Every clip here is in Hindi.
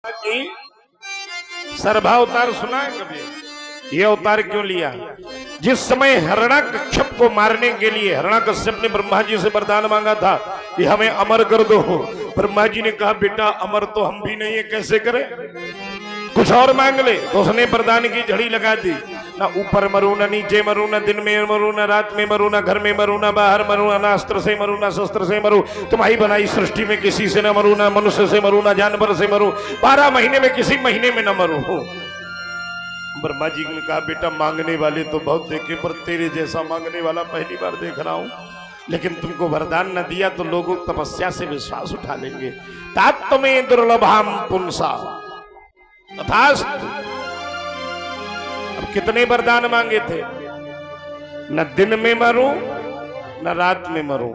कि सर्भा अवतार सुना है कभी? ये अवतार क्यों लिया? जिस समय हिरण्यकश्यप को मारने के लिए हिरण्यकश्यप ने ब्रह्मा जी से वरदान मांगा था कि हमें अमर कर दो। ब्रह्मा जी ने कहा बेटा अमर तो हम भी नहीं है, कैसे करें, कुछ और मांग ले। तो उसने वरदान की झड़ी लगा दी, ना ऊपर मरू, ना नीचे मरू, ना दिन में मरू, ना रात में मरू, ना घर में मरू, ना बाहर मरू, ना अस्त्र से मरू, ना शस्त्र से मरू, तुम्हारी बनाई सृष्टि में किसी से न मरू, ना मनुष्य से मरू, ना जानवर से मरू, 12 महीने में किसी महीने में न मरू। ब्रह्मा जी ने कहा बेटा मांगने वाले तो बहुत देखे, पर तेरे जैसा मांगने वाला पहली बार देख रहा हूं। लेकिन तुमको वरदान न दिया तो लोग तपस्या से विश्वास उठा लेंगे। तात्मे दुर्लभाम पुंसा तथास्तु। अब कितने वरदान मांगे थे? न दिन में मरूं, न रात में मरूं,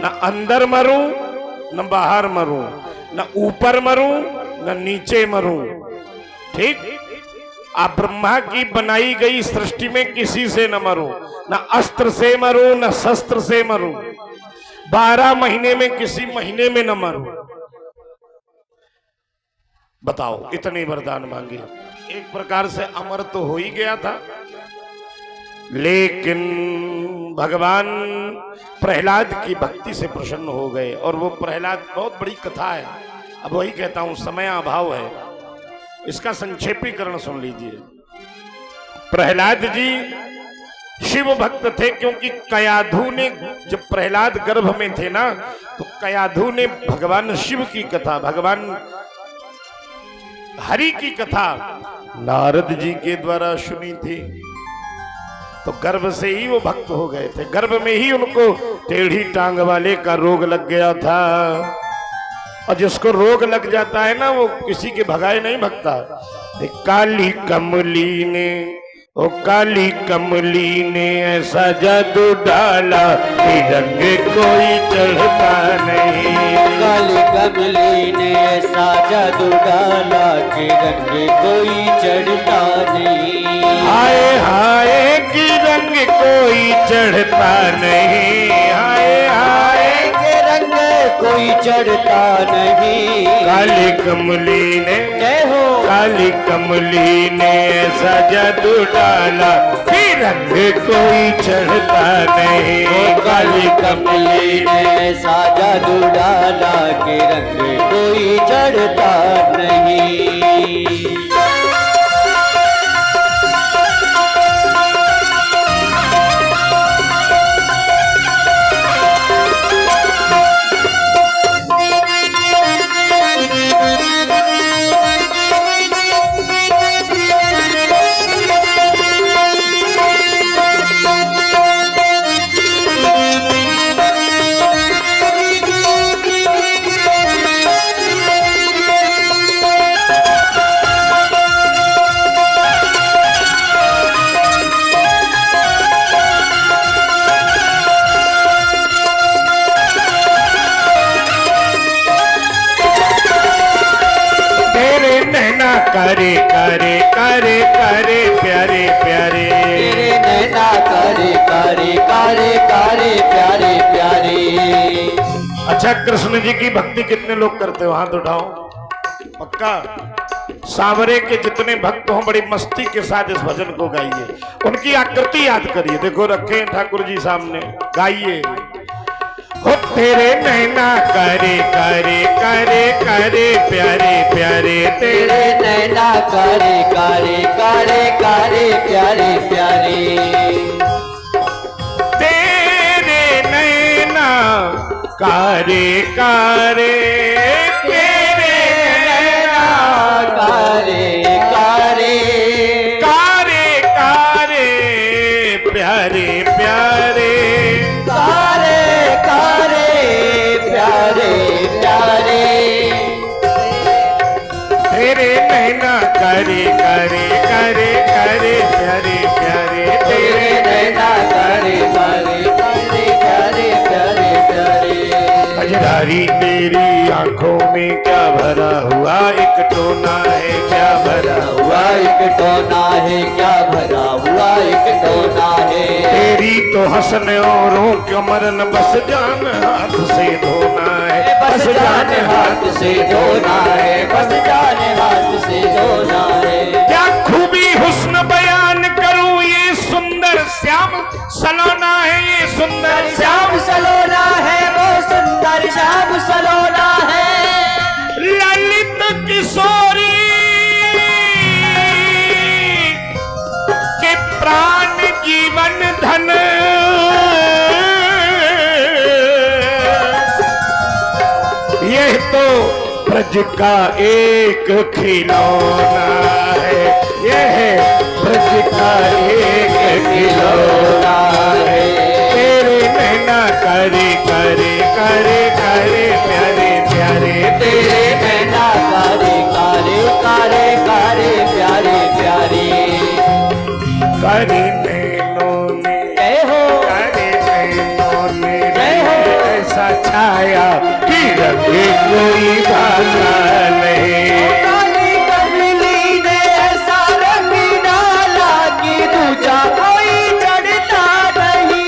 न अंदर मरूं, न बाहर मरूं, न ऊपर मरूं, न नीचे मरूं। ठीक? आप ब्रह्मा की बनाई गई सृष्टि में किसी से न मरूं, न अस्त्र से मरूं, न शस्त्र से मरूं, 12 महीने में किसी महीने में न मरूं। बताओ, इतने वरदान मांगे। एक प्रकार से अमर तो हो ही गया था, लेकिन भगवान प्रहलाद की भक्ति से प्रसन्न हो गए। और वो प्रहलाद, बहुत बड़ी कथा है, अब वही कहता हूं, समय अभाव है, इसका संक्षेपीकरण सुन लीजिए। प्रहलाद जी शिव भक्त थे, क्योंकि कयाधु ने, जब प्रहलाद गर्भ में थे ना, तो कयाधु ने भगवान शिव की कथा, भगवान हरि की कथा नारद जी के द्वारा सुनी थी। तो गर्भ से ही वो भक्त हो गए थे। गर्भ में ही उनको टेढ़ी टांग वाले का रोग लग गया था। और जिसको रोग लग जाता है ना, वो किसी के भगाए नहीं भगता। काली कमली ने, ओ काली कमली ने ऐसा जादू डाला कि रंग कोई चढ़ता नहीं। काली कमली ने ऐसा जादू डाला कि रंग कोई चढ़ता नहीं। हाय हाय कि रंग कोई चढ़ता नहीं, हाय हाय कि रंग कोई चढ़ता नहीं। काली कमली ने, जय हो, काली कमली ने ऐसा जादू डाला कि रंग कोई चढ़ता नहीं। काली कमली ने ऐसा जादू डाला कि रंग कोई चढ़ता नहीं। करे करे करे करे प्यारे प्यारे, तेरे नैना करे करे करे करे प्यारे प्यारे। अच्छा, कृष्ण जी की भक्ति कितने लोग करते हो? हाथ उठाओ। पक्का? सांवरे के जितने भक्त हों बड़ी मस्ती के साथ इस भजन को गाइए। उनकी आकृति याद करिए। देखो रखे ठाकुर जी सामने, गाइए। हो तेरे नैना करे करे करे करे प्यारे प्यारे, तेरे नैना करे करे करे करे प्यारे प्यारे। तेरे नैना करे करे, तेरे नैना करे करे कारे कारे प्यारे प्यारे, कारे कारे प्यारे प्यारे। तेरे नैना करे करे करे करे प्यारे प्यारे, तेरे नैना करे करे करे प्यारे प्यारे प्यारे। अजदारी तेरी आंखों में क्या भरा हुआ एक टोना है, क्या भरा हुआ एक टोना है, क्या भरा हुआ एक टोना है। तेरी तो हंसने औरों के मरन, बस जान हाथ से धोना है, बस जान हाथ से धोना है, बस जान हाथ से धोना है। क्या खूबी हुस्न बयान करूं, ये सुंदर श्याम सलोना है, ये सुंदर श्याम सलोना है, वो सुंदर श्याम सलोना है। ललित किशोरी के प्राण जीवन धन, यह तो ब्रज का एक खिलौना है, यह ब्रज का एक खिलौना है। तेरे नैना करे करे करे करे प्यारे प्यारे, तेरे नैना कारे कारे कारे कारे प्यारे प्यारे। करे नैनों ने, जय हो करे नैनों ने जय हो। ऐसा छाया कि रंगे कोई भाषा नहीं। काली कमली ने ऐसा रंग डाला कि दूजा कोई चढ़ता नहीं।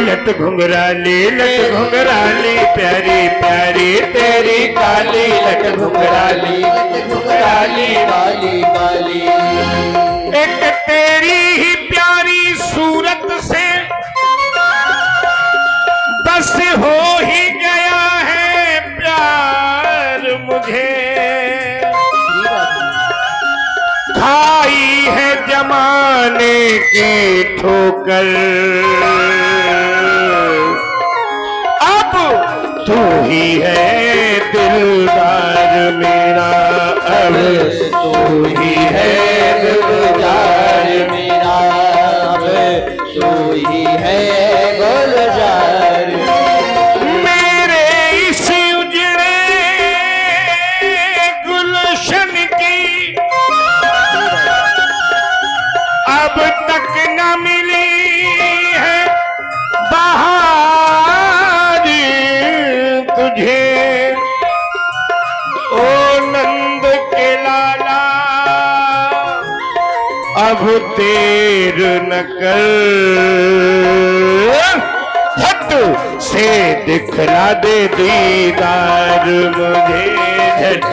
लट घुंघराली प्यारी प्यारी, तेरी काली लट घुंघराली काली काली काली। एक तेरी ही प्यारी सूरत से बस हो ही गया है प्यार मुझे। खाई है जमाने की ठोकर, अब तू ही है दिलदार मेरा, अब तू ही है गुलजार मेरा, अब तू ही है गुलजार। मेरे इस उजड़े गुलशन की अब तक न मिली है बहार तुझे। ओ नंद के लाला अब देर न कर, झट से दिखला दे दीदार मुझे, झट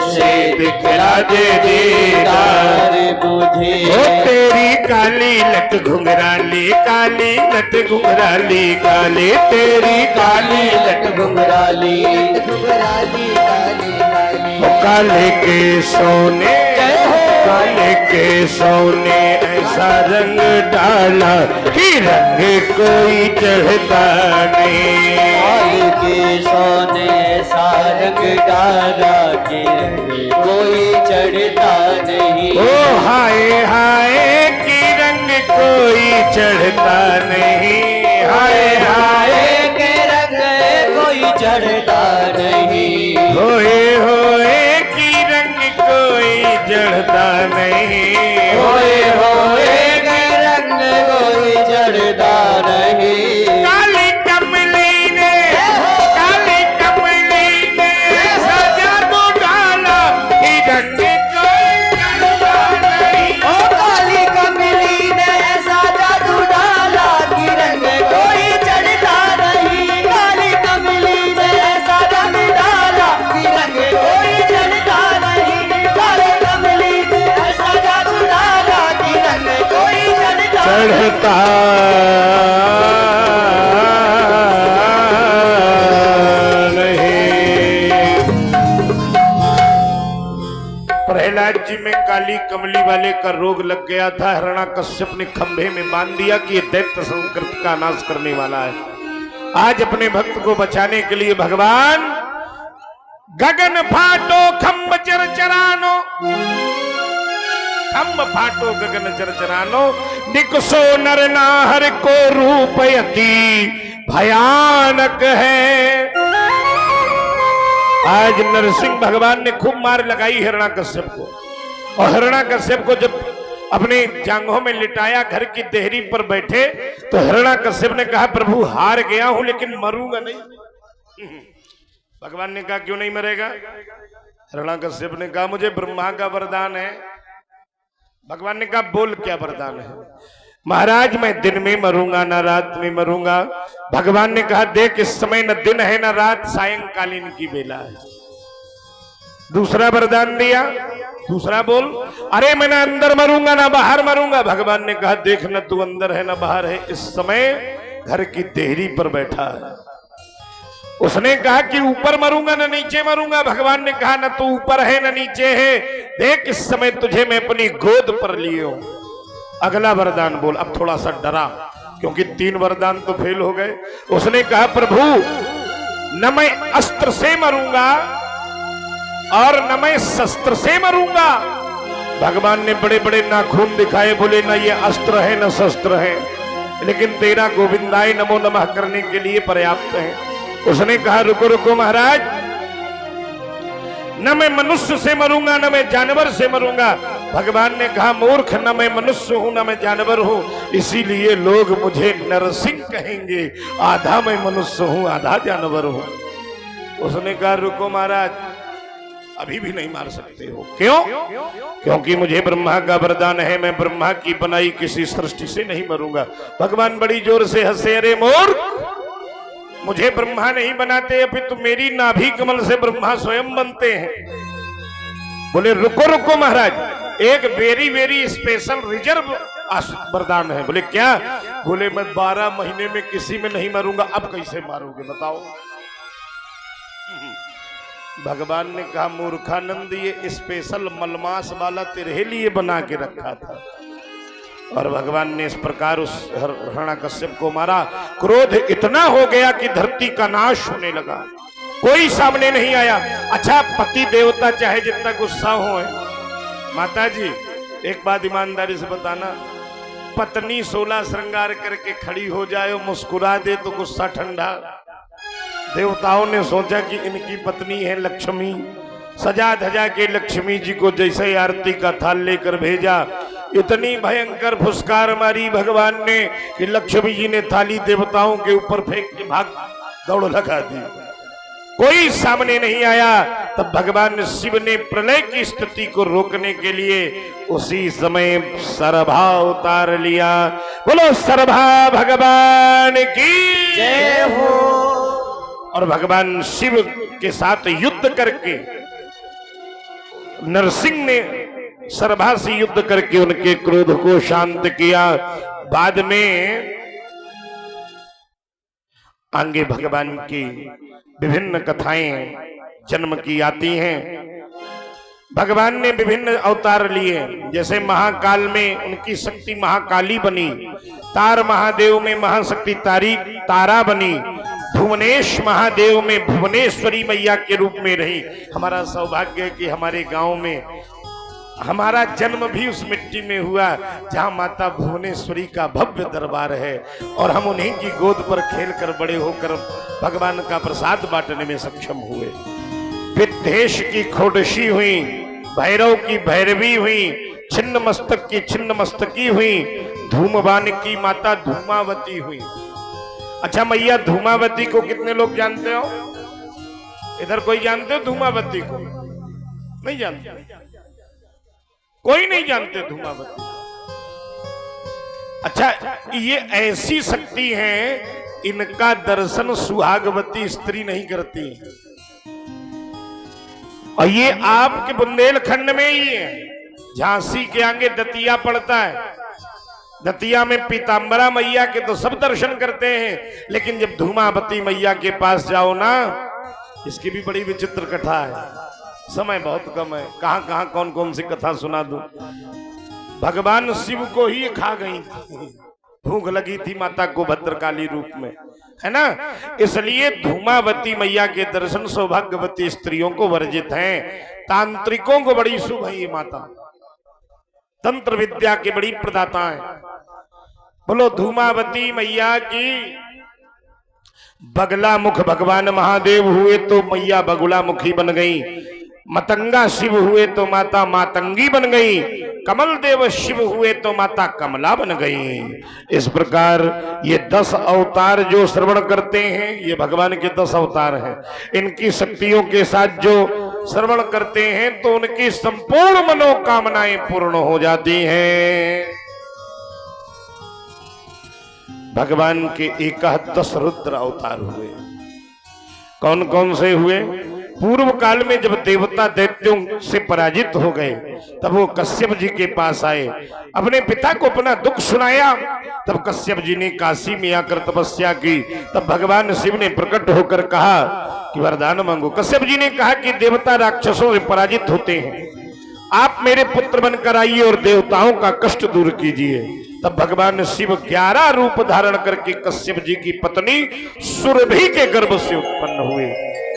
से दिखला दे दीदार मुझे। ओ तेरी काली लट घुंघराली, काली लट घुंघराली काली, तेरी काली लट घुंघराली घुंघराली काली काली। ओ काले के सोने, काले के सोने ऐसा रंग डाला कि रंग कोई चढ़ता नहीं। काले के सोने ऐसा रंग डाला कि रंग कोई चढ़ता नहीं। ओ हाय हाय कि रंग कोई चढ़ता नहीं, हाय हाय के रंग कोई चढ़ता नहीं। होए होए कि रंग कोई चढ़ता नहीं, होए होए के रंग कोई चढ़ता नहीं। काली कमली ने, काली कमली ने सजा को डाला कि रंग कोई चढ़ता नहीं। ओ काली कमली ने ऐसा जादू डाला कि रंग कोई चढ़ता नहीं। काली कमली ने ऐसा रंग डाला कि रंग कोई चढ़ता नहीं। काली कमली ने ऐसा जादू डाला कि रंग कोई चढ़ता चढ़ता नहीं। प्रहलाद जी में काली कमली वाले का रोग लग गया था। हिरण्याकश्यप ने खंभे में बांध दिया कि ये दैत्य संकृत का नाश करने वाला है। आज अपने भक्त को बचाने के लिए भगवान गगन फाटो खम्ब चरचरानो, खम्ब फाटो गगन चरचरानो, निकसो नर नाहर को रूप अति भयानक है। आज नरसिंह भगवान ने खूब मार लगाई हिरण्याकश्यप को, और हिरण्याकश्यप को जब अपने जांघों में लिटाया, घर की देहरी पर बैठे, तो हिरण्याकश्यप ने कहा प्रभु हार गया हूं लेकिन मरूंगा नहीं। भगवान ने कहा क्यों नहीं मरेगा? हिरण्याकश्यप ने कहा मुझे ब्रह्मा का वरदान है। भगवान ने कहा बोल क्या वरदान है? महाराज मैं दिन में मरूंगा ना रात में मरूंगा। भगवान ने कहा देख इस समय न दिन है ना रात, सायंकालीन की बेला है। दूसरा वरदान दिया, दूसरा बोल, अरे मैं ना अंदर मरूंगा ना बाहर मरूंगा। भगवान ने कहा देख न तू अंदर है ना बाहर है, इस समय घर की देहरी पर बैठा है। उसने कहा कि ऊपर मरूंगा ना नीचे मरूंगा। भगवान ने कहा ना तू ऊपर है ना नीचे है, देख इस समय तुझे मैं अपनी गोद पर लिए हूं। अगला वरदान बोल। अब थोड़ा सा डरा क्योंकि 3 वरदान तो फेल हो गए। उसने कहा प्रभु न मैं अस्त्र से मरूंगा और न मैं शस्त्र से मरूंगा। भगवान ने बड़े बड़े नाखून दिखाए, बोले ना ये अस्त्र है न शस्त्र है, लेकिन तेरा गोविंदाय नमो नमः करने के लिए पर्याप्त है। उसने कहा रुको रुको महाराज, न मैं मनुष्य से मरूंगा न मैं जानवर से मरूंगा। भगवान ने कहा मूर्ख, न मैं मनुष्य हूं न मैं जानवर हूं, इसीलिए लोग मुझे नरसिंह कहेंगे। आधा मैं मनुष्य हूं आधा जानवर हूं। उसने कहा रुको महाराज, अभी भी नहीं मार सकते हो। क्यों? क्योंकि मुझे ब्रह्मा का वरदान है, मैं ब्रह्मा की बनाई किसी सृष्टि से नहीं मरूंगा। भगवान बड़ी जोर से हंसे, अरे मूर्ख, मुझे ब्रह्मा नहीं बनाते, अभी तो मेरी नाभि कमल से ब्रह्मा स्वयं बनते हैं। बोले रुको रुको महाराज, एक वेरी वेरी स्पेशल रिजर्व वरदान है। बोले क्या? बोले मैं 12 महीने में किसी में नहीं मरूंगा। अब कैसे मारोगे बताओ? भगवान ने कहा मूर्खानंद, ये स्पेशल मलमास वाला तेरे लिए बना के रखा था। और भगवान ने इस प्रकार उस हिरण्याकश्यप को मारा। क्रोध इतना हो गया कि धरती का नाश होने लगा, कोई सामने नहीं आया। अच्छा पति देवता चाहे जितना गुस्सा हो, माता जी एक बात ईमानदारी से बताना, पत्नी 16 श्रृंगार करके खड़ी हो जाए और मुस्कुरा दे तो गुस्सा ठंडा। देवताओं ने सोचा कि इनकी पत्नी है लक्ष्मी, सजा धजा के लक्ष्मी जी को जैसे आरती का थाल लेकर भेजा, इतनी भयंकर फुसकार मारी भगवान ने कि लक्ष्मी जी ने थाली देवताओं के ऊपर फेंक के भाग दौड़ लगा दी। कोई सामने नहीं आया। तब भगवान शिव ने प्रलय की स्थिति को रोकने के लिए उसी समय सरभा उतार लिया। बोलो सरभा भगवान की जय हो। और भगवान शिव के साथ युद्ध करके नरसिंह ने सरभा से युद्ध करके उनके क्रोध को शांत किया। बाद में आगे भगवान की विभिन्न कथाएं जन्म की आती हैं। भगवान ने विभिन्न अवतार लिए, जैसे महाकाल में उनकी शक्ति महाकाली बनी, तार महादेव में महाशक्ति तारा बनी, भुवनेश महादेव में भुवनेश्वरी मैया के रूप में रही। हमारा सौभाग्य है कि हमारे गांव में हमारा जन्म भी उस मिट्टी में हुआ जहां माता भुवनेश्वरी का भव्य दरबार है, और हम उन्हीं की गोद पर खेलकर बड़े होकर भगवान का प्रसाद बांटने में सक्षम हुए। विद्वेश की खोडशी हुई, भैरव की भैरवी हुई, छिन्न मस्तक की छिन्न मस्तकी हुई, धूमवान की माता धूमावती हुई। अच्छा मैया धूमावती को कितने लोग जानते हो? इधर कोई जानते हो धूमावती को? नहीं जानते, कोई नहीं जानते धूमावती। अच्छा ये ऐसी शक्ति है, इनका दर्शन सुहागवती स्त्री नहीं करती, और ये आपके बुंदेलखंड में ही है। झांसी के आगे दतिया पड़ता है, दतिया में पीताम्बरा मैया के तो सब दर्शन करते हैं, लेकिन जब धूमावती मैया के पास जाओ ना, इसकी भी बड़ी विचित्र कथा है। समय बहुत कम है, कहां कहां कौन कौन सी कथा सुना दूं। भगवान शिव को ही खा गई थी, भूख लगी थी माता को भद्रकाली रूप में। है ना। इसलिए धूमावती मैया के दर्शन सौभाग्यवती स्त्रियों को वर्जित हैं। तांत्रिकों को बड़ी शुभ है ये माता, तंत्र विद्या की बड़ी प्रदाता है। बोलो धूमावती मैया की। बगला मुख भगवान महादेव हुए तो मैया बगुला मुखी बन गई। मतंगा शिव हुए तो माता मातंगी बन गई। कमल देव शिव हुए तो माता कमला बन गई। इस प्रकार ये 10 अवतार जो श्रवण करते हैं, ये भगवान के 10 अवतार हैं। इनकी शक्तियों के साथ जो श्रवण करते हैं तो उनकी संपूर्ण मनोकामनाएं पूर्ण हो जाती हैं। भगवान के 10 रुद्र अवतार हुए। कौन कौन से हुए? पूर्व काल में जब देवता दैत्यों से पराजित हो गए तब वो कश्यप जी के पास आए, अपने पिता को अपना दुख सुनाया। तब कश्यप जी ने काशी में आकर तपस्या की। तब भगवान शिव ने प्रकट होकर कहा कि वरदान मांगो। कश्यप जी ने कहा कि देवता राक्षसों से पराजित होते हैं, आप मेरे पुत्र बनकर आइए और देवताओं का कष्ट दूर कीजिए। तब भगवान शिव 11 रूप धारण करके कश्यप जी की पत्नी सुरभि के गर्भ से उत्पन्न हुए।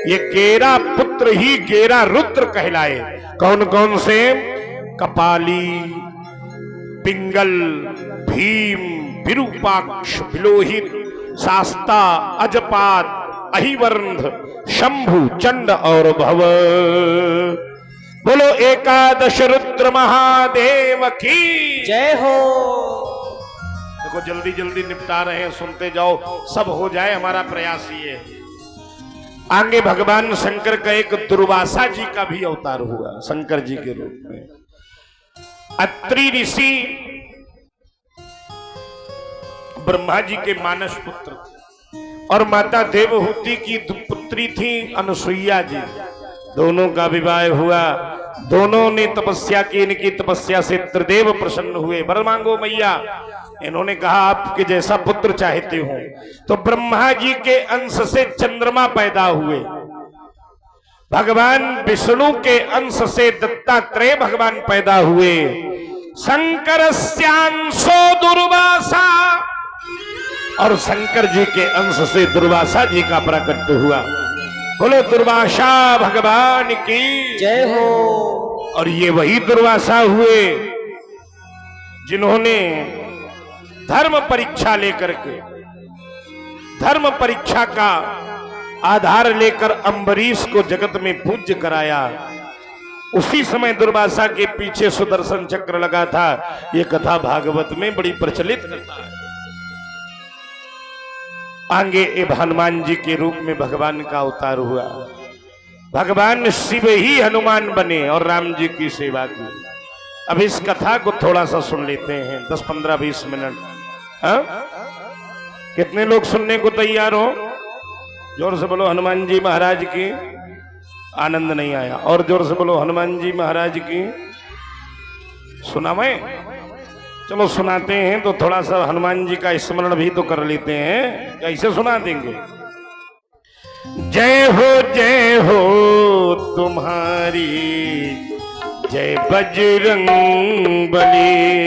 ये 11 पुत्र ही 11 रुद्र कहलाए। कौन कौन से? कपाली, पिंगल, भीम, विरूपाक्ष, विलोहित, शास्ता, अजपात, अहिवर्ण, शंभु, चंड और भव। बोलो 11 रुद्र महादेव की जय हो। देखो जल्दी जल्दी निपटा रहे हैं, सुनते जाओ, सब हो जाए, हमारा प्रयास ये है। आगे भगवान शंकर का एक दुर्वासा जी का भी अवतार हुआ शंकर जी के रूप में। अत्रि ऋषि ब्रह्मा जी के मानस पुत्र और माता देवहूति की पुत्री थी अनसुईया जी। दोनों का विवाह हुआ। दोनों ने तपस्या की। इनकी तपस्या से त्रिदेव प्रसन्न हुए। वर मांगो मैया। इन्होंने कहा आपके जैसा पुत्र चाहते हो। तो ब्रह्मा जी के अंश से चंद्रमा पैदा हुए। भगवान विष्णु के अंश से दत्तात्रेय भगवान पैदा हुए। शंकरस्यांशो दुर्वासा, और शंकर जी के अंश से दुर्वासा जी का प्रकट हुआ। बोलो दुर्वासा भगवान की जय हो। और ये वही दुर्वासा हुए जिन्होंने धर्म परीक्षा लेकर के, धर्म परीक्षा का आधार लेकर अम्बरीश को जगत में पूज्य कराया। उसी समय दुर्वासा के पीछे सुदर्शन चक्र लगा था। ये कथा भागवत में बड़ी प्रचलित कथा है। आगे एवं हनुमान जी के रूप में भगवान का अवतार हुआ। भगवान शिव ही हनुमान बने और राम जी की सेवा की। अब इस कथा को थोड़ा सा सुन लेते हैं, 10, 15, 20 मिनट। कितने लोग सुनने को तैयार हो? जोर से बोलो हनुमान जी महाराज की। आनंद नहीं आया। और जोर से बोलो हनुमान जी महाराज की। सुना मैं? चलो सुनाते हैं तो थोड़ा सा हनुमान जी का स्मरण भी तो कर लेते हैं। कैसे सुना देंगे? जय हो तुम्हारी, जय बजरंग बली।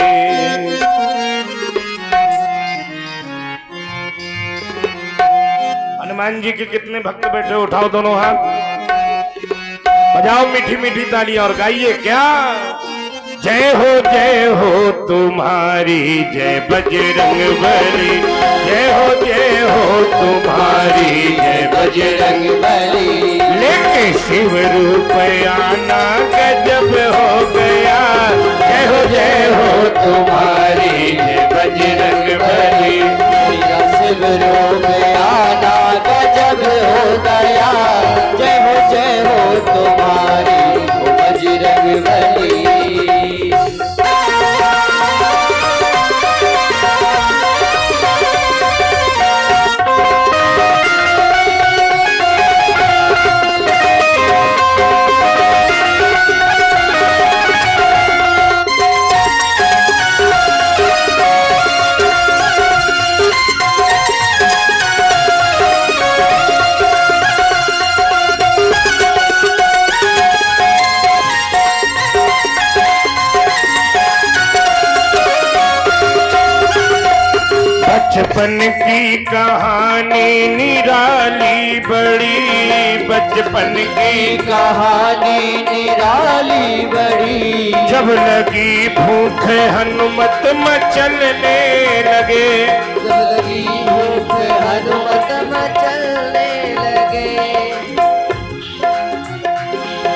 हनुमान जी के कितने भक्त बैठे? उठाओ दोनों हाथ, बजाओ मीठी मीठी तालियां और गाइए क्या? जय हो तुम्हारी, जय बजरंग बली। जय हो तुम्हारी, जय बजरंग बली। लेके शिव रूप आना गजब हो गया। जय हो तुम्हारी, जय बजरंग बली। शिव रूप आना गजब हो गया। जय हो तुम्हारी, बजरंग बली। बचपन की कहानी निराली बड़ी, बचपन की कहानी निराली बड़ी। जब लगी भूख हनुमत मचलने लगे, जब लगी भूख हनुमत मचलने लगे।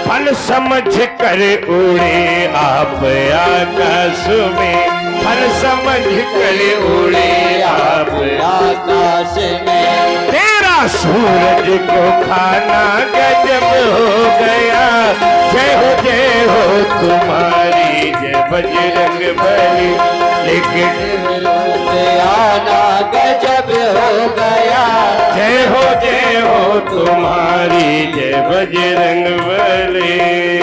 फल समझ कर उड़े आप आकाश में, फल समझ कर उड़े आप आकाश में। तेरा सूरज को खाना गजब हो गया। जय हो तुम्हारी जय बजरंग बली। लेकिन रूप आना गजब हो गया। जय हो तुम्हारी जय बजरंग बली।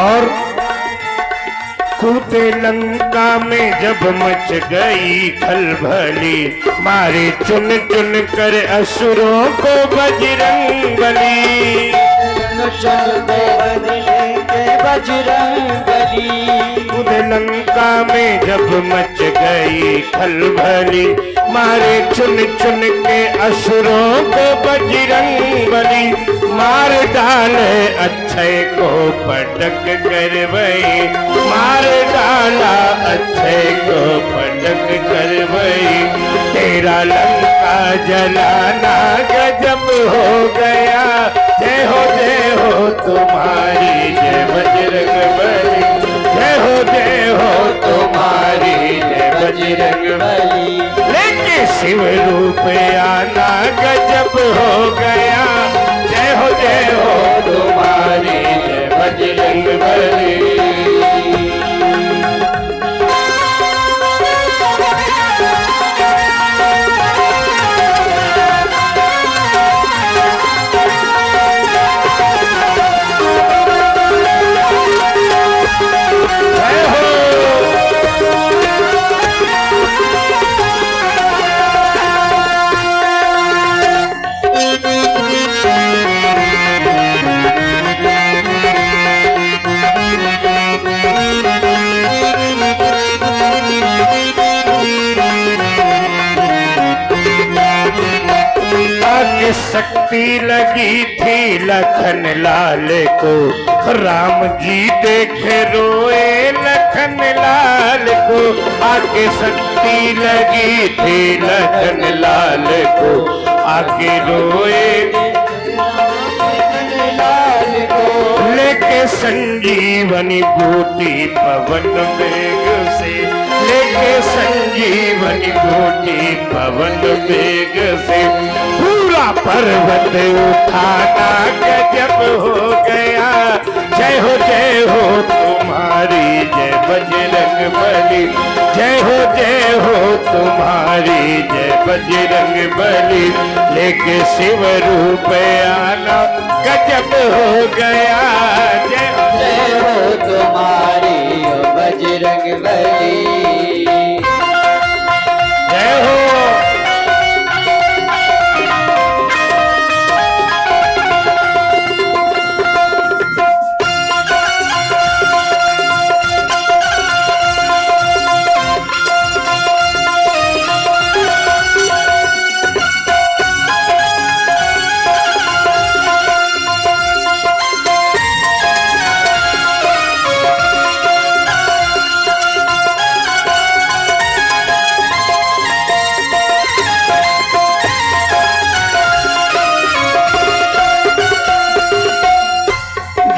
और कूदे लंका में जब मच गई खलबली, मारे चुन चुन कर असुरों को बजरंग बली। बजरंग बली। कूदे लंका में जब मच गई खलबली, मारे चुन चुन के असुरों को बजरंग बली। मार डाले अक्षय को पटक कर वही, मार डाला अक्षय को पटक कर वही। तेरा लंका जलाना गजब हो गया। जय हो तुम्हारी जय बजरंग बली। जय हो तुम्हारी जय बजरंग बली। लेके शिव रूप आना गजब हो गया। जय हो तुम्हारी जय बजरंग बली। शक्ति लगी थी लखन लाल को, राम जी देखे रोए लखन लाल को। आगे शक्ति लगी थी लखन लाल को, आगे रोए लेके संजीवनी बूटी पवन वेग से, लेके संजीवनी बूटी पवन वेग से। पूरा पर्वत उठाना गजब हो गया। जय हो तुम्हारी जय बजरंग बली। जय हो तुम्हारी जय बजरंग बली। लेके शिव रूप आना गजब हो गया। जय हो तुम्हारी बजरंग बली। जय हो।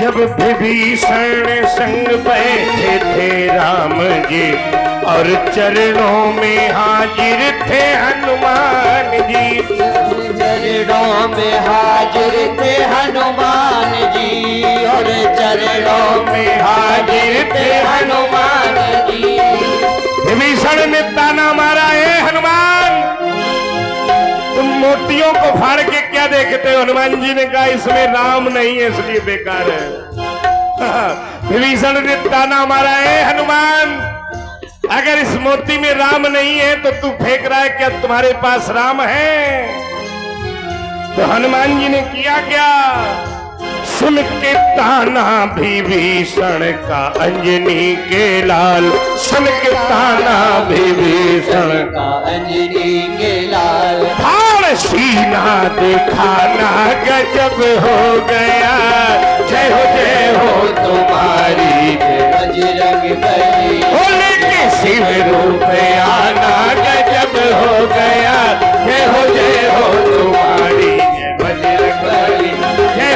जब विभीषण संग बैठे थे राम जी और चरणों में हाजिर थे हनुमान जी। चरणों में हाजिर थे हनुमान जी और चरणों में हाजिर थे हनुमान जी। विभीषण ने ताना मारा, ए हनुमान तुम मोतियों को फाड़ के क्या देखते हो? हनुमान जी ने कहा इसमें राम नहीं है इसलिए बेकार है। विभीषण ने ताना मारा, ए हनुमान अगर इस मोती में राम नहीं है तो तू फेंक रहा है, क्या तुम्हारे पास राम है? तो हनुमान जी ने किया क्या? सुन के ताना विभीषण का अंजनी के लाल, सुन के ताना विभीषण का अंजनी के लाल। फाड़ सीना दिखाना गजब हो गया, जय हो तुम्हारी बजरंग बली। बोले के शिव रूप आना गजब हो गया, जय हो तुम्हारी जय बजरंग बली, जय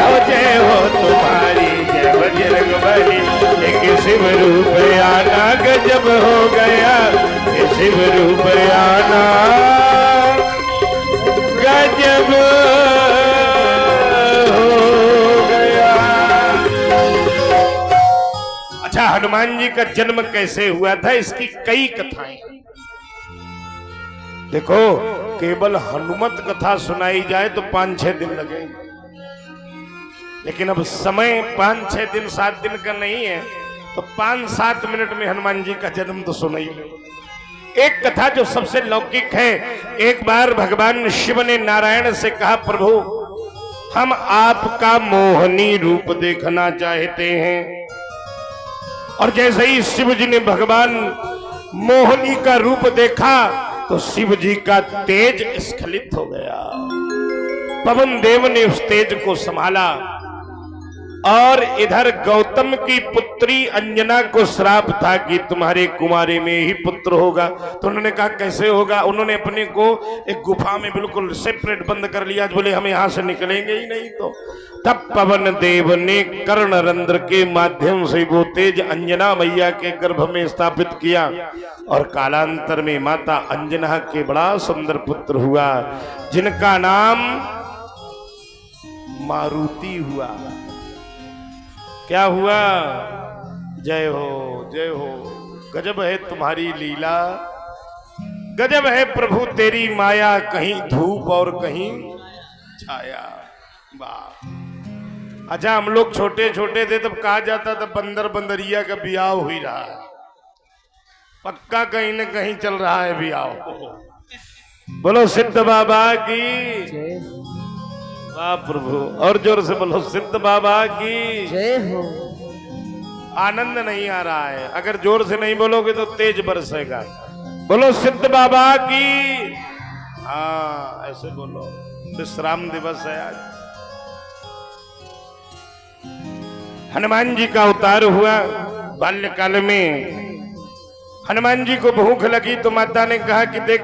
हो तुम्हारी जय बजरंग बली। एक शिव रूप आना गजब हो गया, ये शिव रूप आना गजब हो गया। अच्छा, हनुमान जी का जन्म कैसे हुआ था इसकी कई कथाएं। देखो, केवल हनुमत कथा सुनाई जाए तो 5-6 दिन लगेंगे, लेकिन अब समय 5-6 दिन 7 दिन का नहीं है, तो 5-7 मिनट में हनुमान जी का जन्म तो सुना ही लो। एक कथा जो सबसे लौकिक है, एक बार भगवान शिव ने नारायण से कहा, प्रभु हम आपका मोहनी रूप देखना चाहते हैं। और जैसे ही शिव जी ने भगवान मोहनी का रूप देखा तो शिव जी का तेज स्खलित हो गया। पवन देव ने उस तेज को संभाला और इधर गौतम की पुत्री अंजना को श्राप था कि तुम्हारे कुमारे में ही पुत्र होगा। तो उन्होंने कहा कैसे होगा? उन्होंने अपने को एक गुफा में बिल्कुल सेपरेट बंद कर लिया, बोले हम यहां से निकलेंगे ही नहीं। तो तब पवन देव ने कर्ण रंध्र के माध्यम से वो तेज अंजना मैया के गर्भ में स्थापित किया और कालांतर में माता अंजना के बड़ा सुंदर पुत्र हुआ, जिनका नाम मारुति हुआ। क्या हुआ? जय हो, गजब है तुम्हारी लीला, गजब है प्रभु तेरी माया, कहीं धूप और कहीं छाया। वाह! अच्छा, हम लोग छोटे छोटे थे तब कहा जाता था बंदर बंदरिया का ब्याह हो ही रहा है, पक्का कहीं न कहीं चल रहा है ब्याह। बोलो सिद्ध बाबा की वाह प्रभु, और जोर से बोलो सिद्ध बाबा की जय हो। आनंद नहीं आ रहा है, अगर जोर से नहीं बोलोगे तो तेज बरसेगा। बोलो सिद्ध बाबा की। हाँ, ऐसे बोलो। विश्राम दिवस है आज। हनुमान जी का अवतार हुआ बाल्यकाल में। हनुमान जी को भूख लगी तो माता ने कहा कि देख,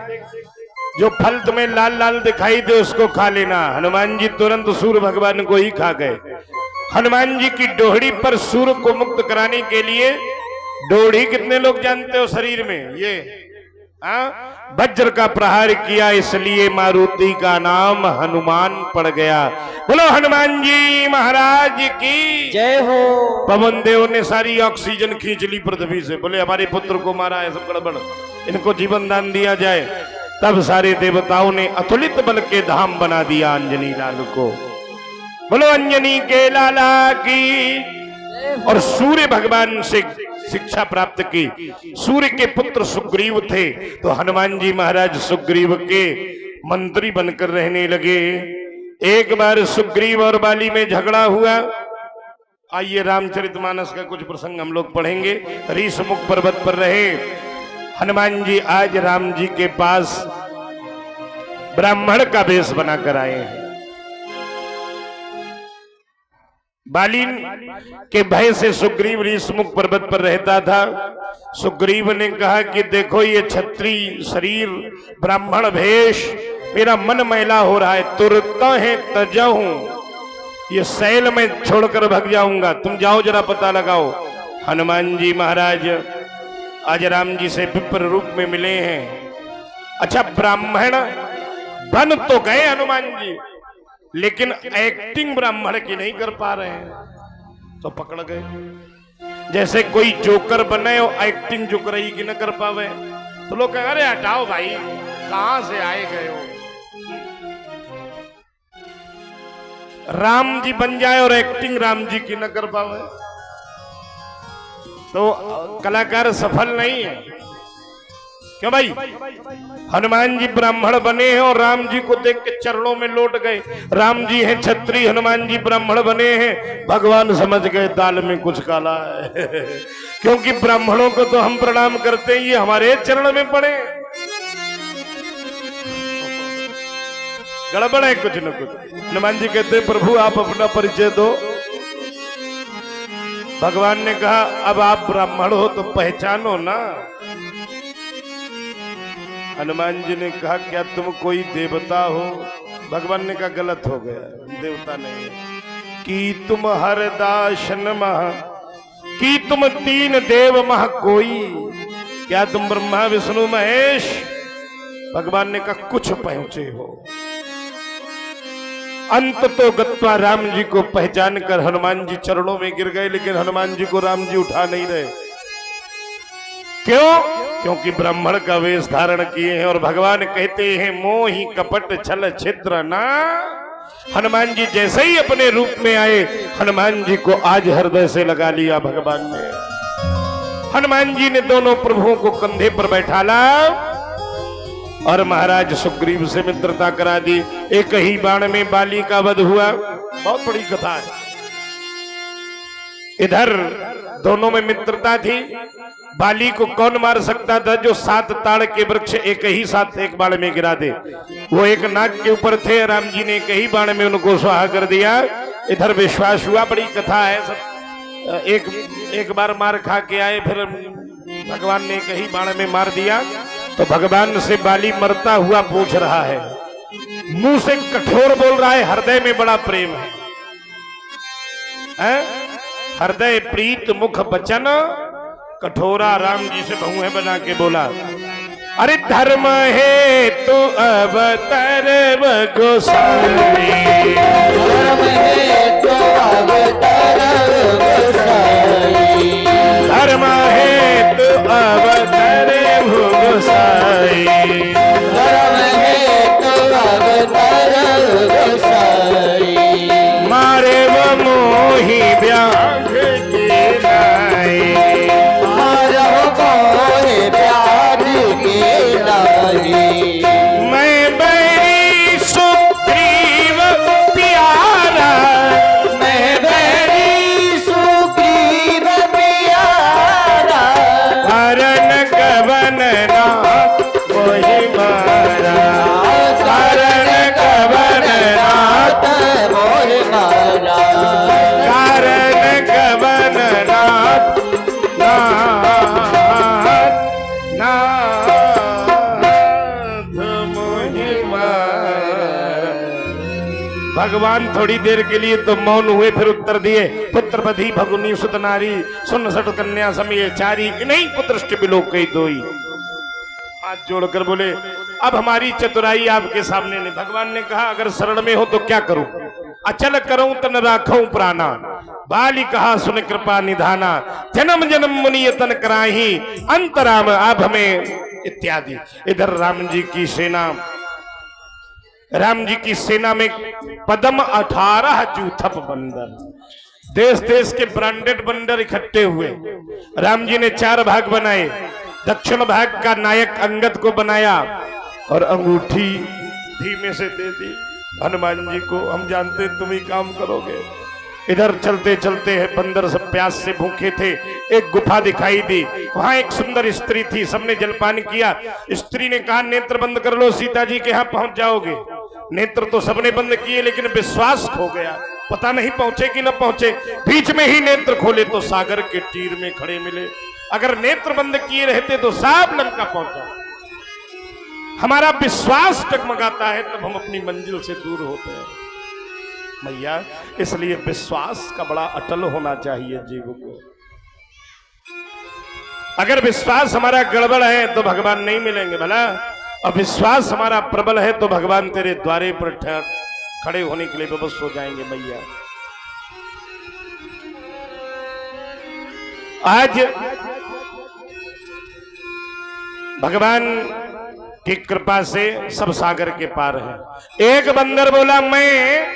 जो फल तुम्हें लाल लाल दिखाई दे उसको खा लेना। हनुमान जी तुरंत सूर्य भगवान को ही खा गए। हनुमान जी की डोहड़ी पर सूर्य को मुक्त कराने के लिए, डोहड़ी कितने लोग जानते हो शरीर में? ये वज्र का प्रहार किया, इसलिए मारुति का नाम हनुमान पड़ गया। बोलो हनुमान जी महाराज की जय हो। पवन देव ने सारी ऑक्सीजन खींच ली पृथ्वी से, बोले हमारे पुत्र को मारा है, सब गड़बड़, इनको जीवन दान दिया जाए। तब सारे देवताओं ने अतुलित बल के धाम बना दिया अंजनी लाल को। बोलो अंजनी के लाला की। और सूर्य भगवान से शिक्षा प्राप्त की। सूर्य के पुत्र सुग्रीव थे, तो हनुमान जी महाराज सुग्रीव के मंत्री बनकर रहने लगे। एक बार सुग्रीव और बाली में झगड़ा हुआ। आइए रामचरितमानस का कुछ प्रसंग हम लोग पढ़ेंगे। ऋषमुख पर्वत पर रहे हनुमान जी आज राम जी के पास ब्राह्मण का वेश बनाकर आए हैं। बाली के भय से सुग्रीव ऋषमुख पर्वत पर रहता था। सुग्रीव ने कहा कि देखो ये क्षत्रिय शरीर ब्राह्मण भेष, मेरा मन मैला हो रहा है, तुरता है तजहूं। ये सैल में छोड़कर भाग जाऊंगा, तुम जाओ जरा पता लगाओ। हनुमान जी महाराज आज राम जी से विप्र रूप में मिले हैं। अच्छा, ब्राह्मण बन तो गए हनुमान जी, लेकिन एक्टिंग ब्राह्मण की नहीं कर पा रहे हैं, तो पकड़ गए। जैसे कोई जोकर बने और एक्टिंग जोकरई की न कर पावे, तो लोग कहें अरे हटाओ भाई, कहां से आए गए हो। राम जी बन जाए और एक्टिंग राम जी की न कर पावे, तो कलाकार सफल नहीं है। क्यों भाई? हनुमान जी ब्राह्मण बने हैं और राम जी को देख के चरणों में लौट गए। राम जी हैं क्षत्रिय, हनुमान जी ब्राह्मण बने हैं। भगवान समझ गए दाल में कुछ काला है क्योंकि ब्राह्मणों को तो हम प्रणाम करते हैं, ये हमारे चरण में पड़े। गड़बड़ है कुछ न कुछ। हनुमान जी कहते हैं प्रभु आप अपना परिचय दो। भगवान ने कहा अब आप ब्राह्मण हो तो पहचानो ना। हनुमान जी ने कहा क्या तुम कोई देवता हो? भगवान ने कहा गलत हो गया, देवता नहीं कि तुम हरदासन महा, कि तुम तीन देव महा कोई, क्या तुम ब्रह्मा विष्णु महेश? भगवान ने कहा कुछ पहुंचे हो। अंत तो गत्वा राम जी को पहचान कर हनुमान जी चरणों में गिर गए, लेकिन हनुमान जी को राम जी उठा नहीं रहे। क्यों? क्योंकि ब्राह्मण का वेश धारण किए हैं और भगवान कहते हैं मोहि कपट छल छिद्र ना। हनुमान जी जैसे ही अपने रूप में आए, हनुमान जी को आज हृदय से लगा लिया भगवान ने। हनुमान जी ने दोनों प्रभुओं को कंधे पर बैठाला और महाराज सुग्रीव से मित्रता करा दी। एक ही बाण में बाली का वध हुआ। बहुत बड़ी कथा है। इधर दोनों में मित्रता थी। बाली को कौन मार सकता था? जो 7 ताड़ के वृक्ष एक ही साथ एक बाण में गिरा दे। वो एक नाग के ऊपर थे, राम जी ने एक ही बाण में उनको स्वाहा कर दिया। इधर विश्वास हुआ। बड़ी कथा है सब। एक बार मार खा के आए, फिर भगवान ने एक ही बाण में मार दिया। तो भगवान से बाली मरता हुआ पूछ रहा है, मुंह से कठोर बोल रहा है, हृदय में बड़ा प्रेम है। हृदय प्रीत मुख बचन कठोरा। राम जी से बहुएं बना के बोला, अरे धर्म है तो अवतर गोसाई, धर्म है तो अवतर गोसाई, धर्म है तो अवतर गोसाई, धर्म है तो अवतर गोसाई, मारे वो मोही व्याघ के लाई, मैं बैरी सुग्रीव प्यारा, मैं बैरी सुग्रीव प्यारा, हरण गवन नाथ मोहि मारा, हरण गवन नाथ मोहि मारा, कारण गवन नाथ भगवान थोड़ी देर के लिए तो मौन हुए, फिर उत्तर दिए, पुत्र बधी भगुनी सुत नारी, सुन सट कन्या समय चारी, नहीं पुत्र बिलोक कही दोई। हाथ जोड़कर बोले अब हमारी चतुराई आपके सामने नहीं। भगवान ने कहा अगर शरण में हो तो क्या करूं? अचल करूं तन राखूं प्राणा, बाली कहा सुन कृपा निधाना, जन्म जन्म मुनि यतन कराही, अंतराम आप हमें इत्यादि। इधर राम जी की सेना में पदम 18 जूथप बंदर, देश देश के ब्रांडेड बंदर इकट्ठे हुए। राम जी ने 4 भाग बनाए। दक्षिण भाग का नायक अंगद को बनाया और अंगूठी धीमे से दे दी हनुमान जी को, हम जानते तुम ही काम करोगे। इधर चलते चलते बंदर सब प्यास से भूखे थे। एक गुफा दिखाई दी, वहां एक सुंदर स्त्री थी, सबने जलपान किया। स्त्री ने कहा नेत्र बंद कर लो, सीता जी के यहाँ पहुंच जाओगे। नेत्र तो सबने बंद किए, लेकिन विश्वास खो गया, पता नहीं पहुंचे कि न पहुंचे। बीच में ही नेत्र खोले तो सागर के तीर में खड़े मिले। अगर नेत्र बंद किए रहते तो साफ लंका पहुंचा। हमारा विश्वास टकमगाता है तब हम अपनी मंजिल से दूर होते हैं। मैया, इसलिए विश्वास का बड़ा अटल होना चाहिए जीव को। अगर विश्वास हमारा गड़बड़ है तो भगवान नहीं मिलेंगे भला, और विश्वास हमारा प्रबल है तो भगवान तेरे द्वारे पर खड़े होने के लिए विवश हो जाएंगे मैया। आज भगवान की कृपा से सब सागर के पार है। एक बंदर बोला मैं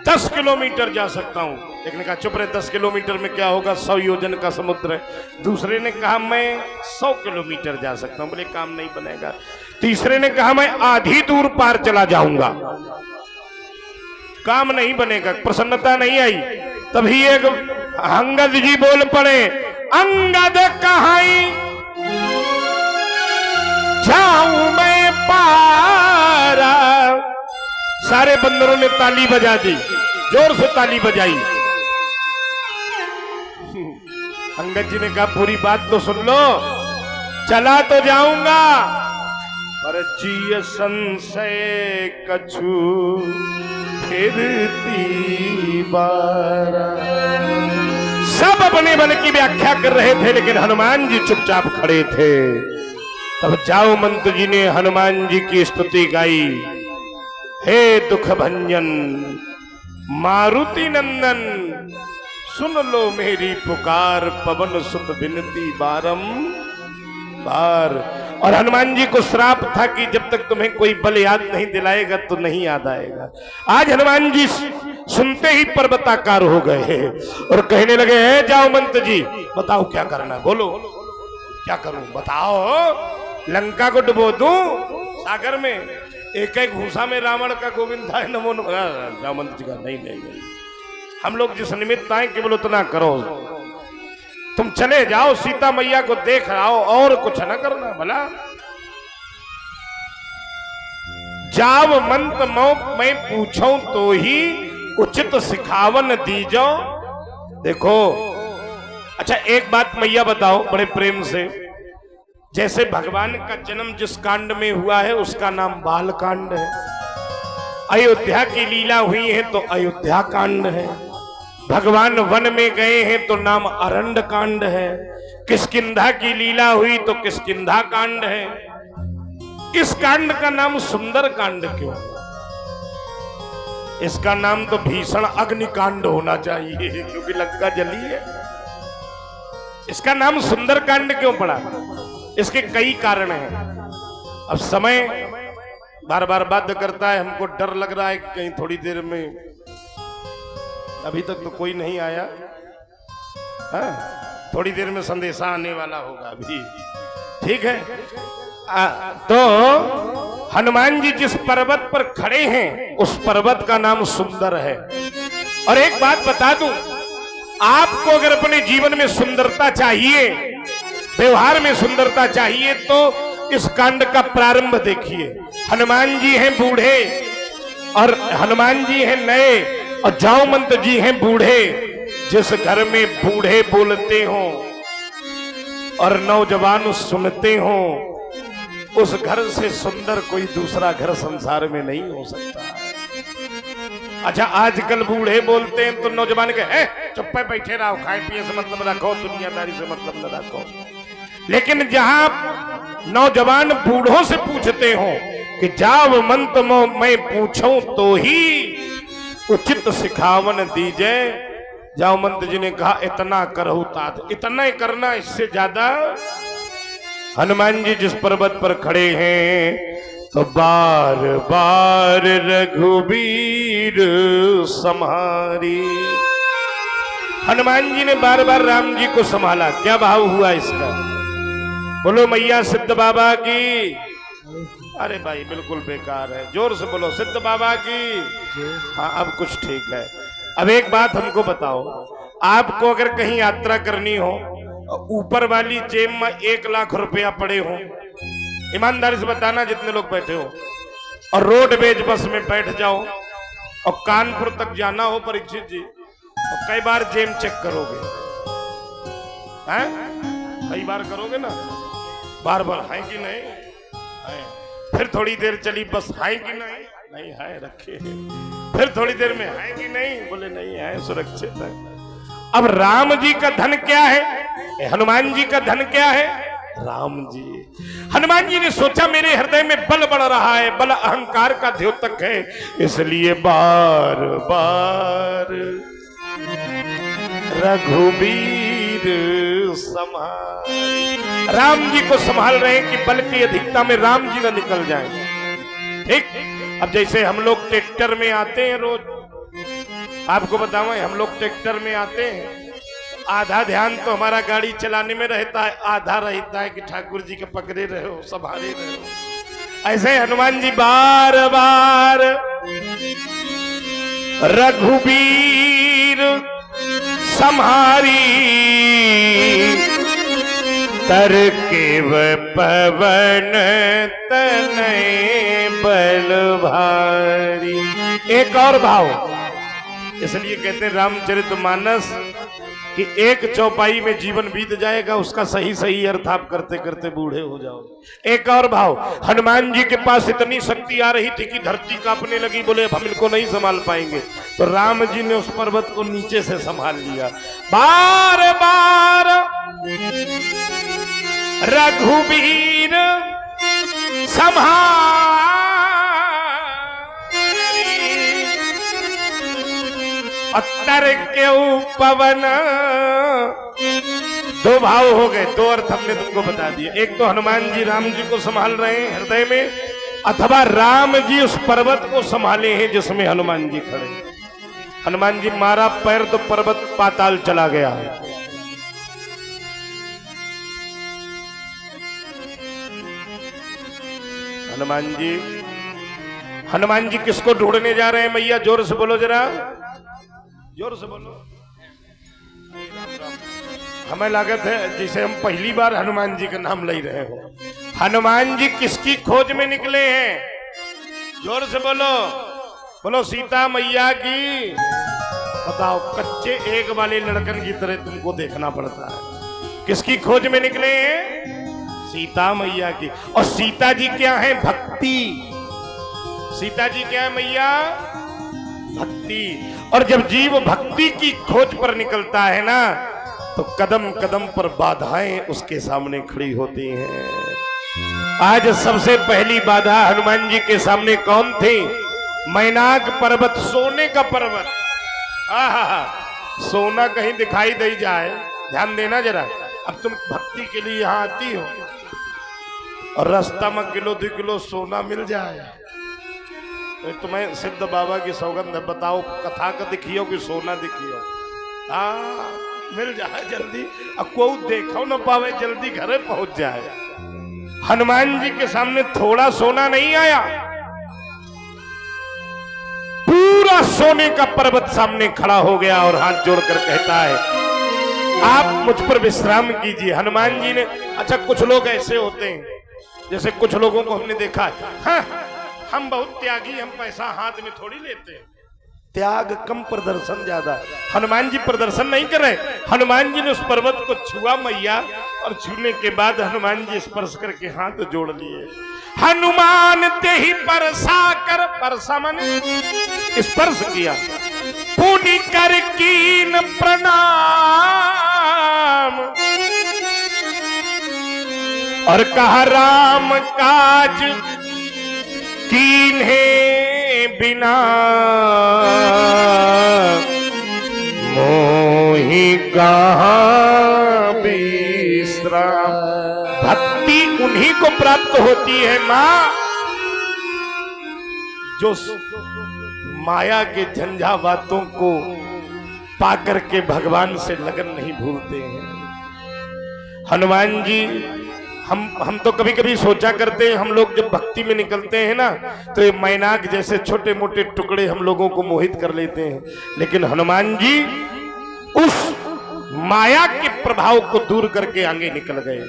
10 किलोमीटर जा सकता हूं। एक ने कहा चुप रहे, 10 किलोमीटर में क्या होगा, 100 योजन का समुद्र है। दूसरे ने कहा मैं 100 किलोमीटर जा सकता हूं। बोले काम नहीं बनेगा। तीसरे ने कहा मैं आधी दूर पार चला जाऊंगा। काम नहीं बनेगा, प्रसन्नता नहीं आई। तभी एक अंगद जी बोल पड़े, अंगद कहाई जाऊं मैं पारा। सारे बंदरों ने ताली बजा दी, जोर से ताली बजाई। अंगद जी ने कहा पूरी बात तो सुन लो, चला तो जाऊंगा पर जिय संशय कछु फिरती बारा। सब अपने मन की व्याख्या कर रहे थे, लेकिन हनुमान जी चुपचाप खड़े थे। तब जामवंत जी ने हनुमान जी की स्तुति गाई, हे दुख भंजन मारुति नंदन, सुन लो मेरी पुकार, पवन सुत बिनती बारंबार। और हनुमान जी को श्राप था कि जब तक तुम्हें कोई बल याद नहीं दिलाएगा तो नहीं याद आएगा। आज हनुमान जी सुनते ही पर्वताकार हो गए और कहने लगे, हे जामवंत जी बताओ क्या करना, बोलो क्या करूं, बताओ। लंका को डुबो दूं सागर में, एक एक घूसा में रावण का गोविंद था नमो नमः। जामवंत जी का नहीं नहीं नहीं, हम लोग जिस निमित्त आए केवल उतना करो, तुम चले जाओ सीता मैया को देख आओ और कुछ न करना भला। जामवंत मैं पूछूं तो ही उचित सिखावन दीजो। देखो अच्छा एक बात मैया बताओ बड़े प्रेम से, जैसे भगवान का जन्म जिस कांड में हुआ है उसका नाम बाल कांड है, अयोध्या की लीला हुई है तो अयोध्या कांड है, भगवान वन में गए हैं तो नाम अरण्य कांड है, किष्किंधा की लीला हुई तो किष्किंधा कांड है। इस कांड का नाम सुंदर कांड क्यों? इसका नाम तो भीषण अग्निकांड होना चाहिए क्योंकि लंका जली है। इसका नाम सुंदर कांड क्यों पड़ा? इसके कई कारण हैं। अब समय बार बार बाध्य करता है, हमको डर लग रहा है कि कहीं थोड़ी देर में, अभी तक तो कोई नहीं आया, हाँ थोड़ी देर में संदेशा आने वाला होगा अभी, ठीक है। तो हनुमान जी जिस पर्वत पर खड़े हैं उस पर्वत का नाम सुंदर है। और एक बात बता दूं, आपको अगर अपने जीवन में सुंदरता चाहिए, व्यवहार में सुंदरता चाहिए तो इस कांड का प्रारंभ देखिए। हनुमान जी हैं बूढ़े और हनुमान जी हैं नए और जामवंत जी हैं बूढ़े। जिस घर में बूढ़े बोलते हो और नौजवान सुनते हो, उस घर से सुंदर कोई दूसरा घर संसार में नहीं हो सकता। अच्छा आजकल बूढ़े बोलते हैं तो नौजवान कहे चुप पे बैठे रहो, खाए पिए से मतलब रखो, दुनियादारी से मतलब न रखो। लेकिन जहां नौजवान बूढ़ों से पूछते हो कि जामवंत मैं पूछूं तो ही उचित सिखावन दीजे, जामवंत जी ने कहा इतना करहु तात, इतना करना, इससे ज्यादा। हनुमान जी जिस पर्वत पर खड़े हैं तो बार बार रघुबीर संहारी, हनुमान जी ने बार बार राम जी को संभाला। क्या भाव हुआ इसका? बोलो मैया सिद्ध बाबा की। अरे भाई बिल्कुल बेकार है, जोर से बोलो सिद्ध बाबा की। हाँ अब कुछ ठीक है। अब एक बात हमको बताओ, आपको अगर कहीं यात्रा करनी हो, ऊपर वाली जेब में 1 लाख रुपया पड़े हो, ईमानदारी से बताना जितने लोग बैठे हो, और रोडवेज बस में बैठ जाओ और कानपुर तक जाना हो परीक्षित जी, तो कई बार जेब चेक करोगे? हैं? कई बार करोगे ना, बार बार है कि नहीं है। फिर थोड़ी देर चली बस, है कि नहीं? नहीं है, रखे फिर थोड़ी देर में है कि नहीं, बोले नहीं है, सुरक्षित है। अब राम जी का धन क्या है, हनुमान जी का धन क्या है, राम जी। हनुमान जी ने सोचा मेरे हृदय में बल बढ़ रहा है, बल अहंकार का द्योतक है, इसलिए बार बार रघुबीर संभाल, राम जी को संभाल रहे हैं कि बल की अधिकता में राम जी न निकल जाए। ठीक, अब जैसे हम लोग ट्रैक्टर में आते हैं रोज, आपको बताऊं हम लोग ट्रैक्टर में आते हैं, आधा ध्यान तो हमारा गाड़ी चलाने में रहता है, आधा रहता है कि ठाकुर जी के पकड़े रहो, संभाले रहो। ऐसे हनुमान जी बार बार रघुबीर संहारी, तरकेव पवन तनय बल भारी। एक और भाव, इसलिए कहते हैं रामचरितमानस कि एक चौपाई में जीवन बीत जाएगा, उसका सही सही अर्थ आप करते करते बूढ़े हो जाओगे। एक और भाव, हनुमान जी के पास इतनी शक्ति आ रही थी कि धरती कांपने लगी, बोले अब हम इनको नहीं संभाल पाएंगे, तो राम जी ने उस पर्वत को नीचे से संभाल लिया। बार बार रघुबीर संभाल, अत्तर क्यों पवन, दो भाव हो गए, दो अर्थ हमने तुमको बता दिए। एक तो हनुमान जी राम जी को संभाल रहे हैं हृदय में, अथवा राम जी उस पर्वत को संभाले हैं जिसमें हनुमान जी खड़े। हनुमान जी मारा पैर तो पर्वत पाताल चला गया। हनुमान जी किसको ढूंढने जा रहे हैं मैया, जोर से बोलो जरा, जोर से बोलो। हमें लागत है जिसे हम पहली बार हनुमान जी का नाम ले रहे हो। हनुमान जी किसकी खोज में निकले हैं, जोर से बोलो, बोलो सीता मैया की। बताओ, कच्चे एक वाले लड़कन की तरह तुमको देखना पड़ता है। किसकी खोज में निकले हैं, सीता मैया की। और सीता जी क्या है, भक्ति। सीता जी क्या है मैया, भक्ति। और जब जीव भक्ति की खोज पर निकलता है ना, तो कदम कदम पर बाधाएं उसके सामने खड़ी होती हैं। आज सबसे पहली बाधा हनुमान जी के सामने कौन थी, मैनाक पर्वत, सोने का पर्वत। सोना कहीं दिखाई दे जाए, ध्यान देना जरा। अब तुम भक्ति के लिए यहाँ आती हो और रास्ता में किलो 2 किलो सोना मिल जाए, तुम्हें सिद्ध बाबा की सौगंध है, बताओ कथा का दिखियो कि सोना दिखियो, मिल जाए जल्दी। अब कोई देखो न पावे, जल्दी घरे पहुंच जाए। हनुमान जी के सामने थोड़ा सोना नहीं आया, पूरा सोने का पर्वत सामने खड़ा हो गया और हाथ जोड़कर कहता है आप मुझ पर विश्राम कीजिए। हनुमान जी ने, अच्छा कुछ लोग ऐसे होते हैं, जैसे कुछ लोगों को हमने देखा है, हाँ, हम बहुत त्यागी, हम पैसा हाथ में थोड़ी लेते हैं, त्याग कम प्रदर्शन ज्यादा। हनुमान जी प्रदर्शन नहीं कर रहे, हनुमान जी ने उस पर्वत को छुआ मैया, और छूने के बाद हनुमान जी स्पर्श करके हाथ जोड़ लिए। हनुमान ते ही परसा कर, परसा माने स्पर्श किया, पुनि कर कीन प्रणाम, और कहा राम काज कीन्हे बिना, मोहि कहाँ विश्राम। भक्ति उन्हीं को प्राप्त होती है माँ, जो माया के झंझावातों को पाकर के भगवान से लगन नहीं भूलते हैं। हनुमान जी, हम तो कभी कभी सोचा करते हैं, हम लोग जब भक्ति में निकलते हैं ना, तो ये मैनाक जैसे छोटे मोटे टुकड़े हम लोगों को मोहित कर लेते हैं, लेकिन हनुमान जी उस माया के प्रभाव को दूर करके आगे निकल गए।